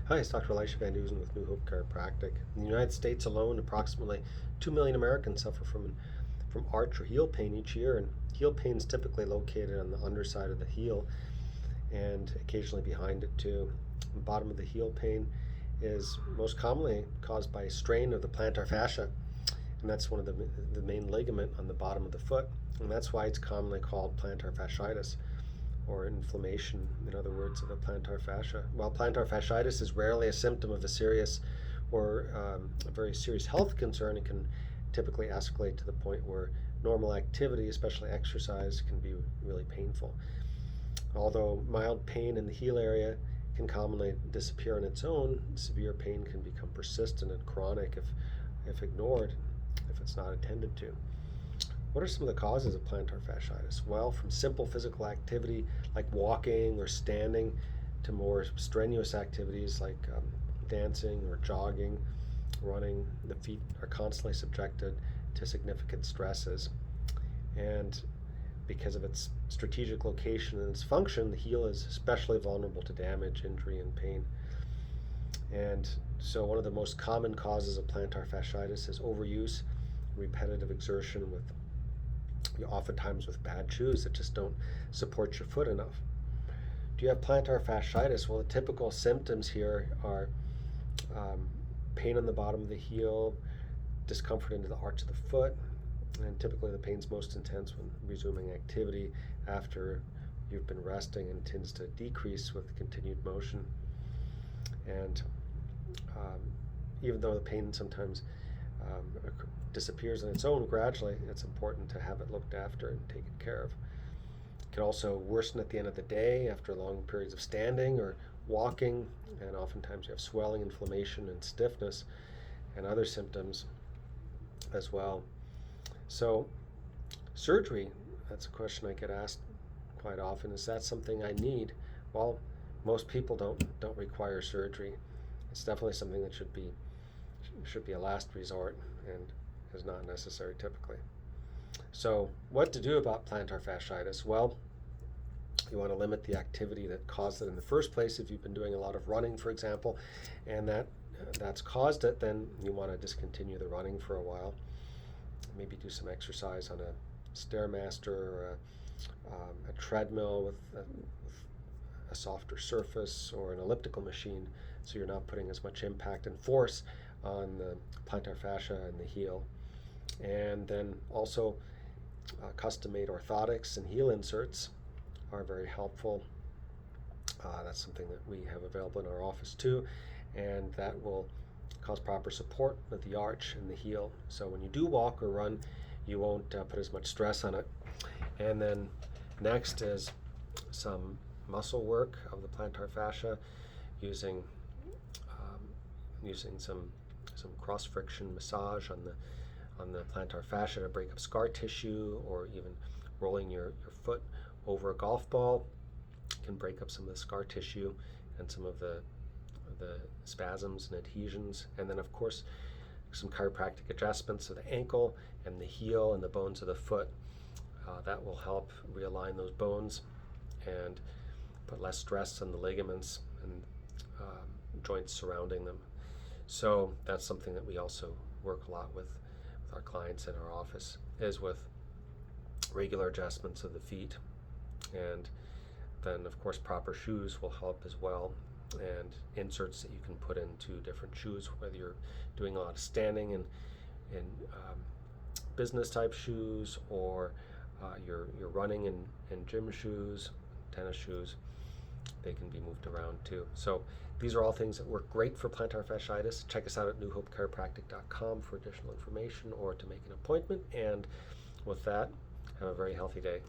Hi, it's Dr. Elisha Van Duzen with New Hope Chiropractic. In the United States alone, approximately 2 million Americans suffer from arch or heel pain each year, and heel pain is typically located on the underside of the heel and occasionally behind it too. The bottom of the heel pain is most commonly caused by a strain of the plantar fascia, and that's one of the main ligament on the bottom of the foot, and that's why it's commonly called plantar fasciitis, or inflammation, in other words, of the plantar fascia. While plantar fasciitis is rarely a symptom of a serious or a very serious health concern, it can typically escalate to the point where normal activity, especially exercise, can be really painful. Although mild pain in the heel area can commonly disappear on its own, severe pain can become persistent and chronic if ignored, if it's not attended to. What are some of the causes of plantar fasciitis? Well, from simple physical activity like walking or standing to more strenuous activities like dancing or jogging, running, the feet are constantly subjected to significant stresses. And because of its strategic location and its function, the heel is especially vulnerable to damage, injury, and pain. And so one of the most common causes of plantar fasciitis is overuse, repetitive exertion with oftentimes with bad shoes that just don't support your foot enough. Do you have plantar fasciitis? Well, the typical symptoms here are pain on the bottom of the heel, discomfort into the arch of the foot, and typically the pain's most intense when resuming activity after you've been resting and tends to decrease with continued motion. And even though the pain sometimes disappears on its own gradually, it's important to have it looked after and taken care of. It can also worsen at the end of the day after long periods of standing or walking, and oftentimes you have swelling, inflammation, and stiffness, and other symptoms as well. So, surgery, that's a question I get asked quite often. Is that something I need? Well, most people don't require surgery. It's definitely something that should be a last resort and is not necessary typically. So what to do about plantar fasciitis? Well, you want to limit the activity that caused it in the first place. If you've been doing a lot of running, for example, and that's caused it, then you want to discontinue the running for a while. Maybe do some exercise on a Stairmaster or a treadmill with a softer surface, or an elliptical machine, so you're not putting as much impact and force on the plantar fascia and the heel. And then also custom-made orthotics and heel inserts are very helpful. That's something that we have available in our office too, and that will cause proper support of the arch and the heel. So when you do walk or run, you won't put as much stress on it. And then next is some muscle work of the plantar fascia using some cross friction massage on the plantar fascia to break up scar tissue, or even rolling your foot over a golf ball can break up some of the scar tissue and some of the spasms and adhesions. And then of course some chiropractic adjustments of the ankle and the heel and the bones of the foot. That will help realign those bones and put less stress on the ligaments and joints surrounding them. So that's something that we also work a lot with our clients in our office, is with regular adjustments of the feet. And then of course proper shoes will help as well, and inserts that you can put into different shoes, whether you're doing a lot of standing in business type shoes, or you're running in gym shoes, tennis shoes. They can be moved around too. So these are all things that work great for plantar fasciitis. Check us out at newhopechiropractic.com for additional information or to make an appointment. And with that, have a very healthy day.